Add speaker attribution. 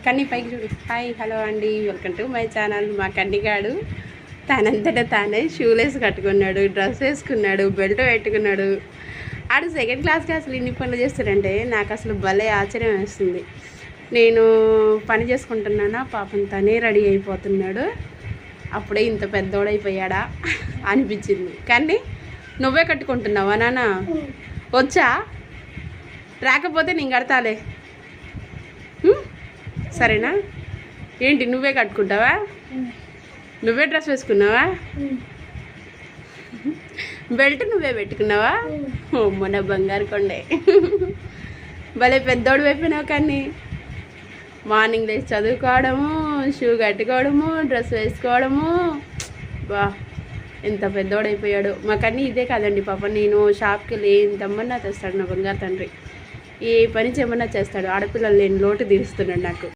Speaker 1: కన్నీ పైకి చూడు. Hi hello అండి, వెల్కమ్ టు మై ఛానల్. మా కన్నిగాడు తనంతటా తానే షూలేస్ కట్టుకున్నాడు, డ్రెస్ వేసుకున్నాడు, బెల్ట్ పెట్టుకున్నాడు. ఆడు సెకండ్ క్లాస్కి అసలు ఇన్ని పనులు చేస్తాడంటే నాకు అసలు భలే ఆశ్చర్యం వేస్తుంది. నేను పని చేసుకుంటున్నానా, పాపం తనే రెడీ అయిపోతున్నాడు. అప్పుడే ఇంత పెద్దోడైపోయాడా అనిపించింది. కానీ నువ్వే కట్టుకుంటున్నావా నాన్న? వచ్చా? రాకపోతే నేను కడతాలే, సరేనా? ఏంటి నువ్వే కట్టుకుంటావా? నువ్వే డ్రెస్ వేసుకున్నావా? బెల్ట్ నువ్వే పెట్టుకున్నావా? మొన్న బంగారు కొండే భలే పెద్దోడు అయిపోయినావు. కానీ మార్నింగ్ లేచి చదువుకోవడము, షూ కట్టుకోవడము, డ్రెస్ వేసుకోవడము, బా ఎంత పెద్దోడైపోయాడు. మాకన్నీ ఇదే కాదండి పాప. నేను షాప్కి వెళ్ళి ఏం తెమ్మన్నా తెస్తాడు నా బంగారు తండ్రి. ఏ పని చేయమన్నా చేస్తాడు. ఆడపిల్లలు లేని లోటు తీరుస్తున్నాడు నాకు.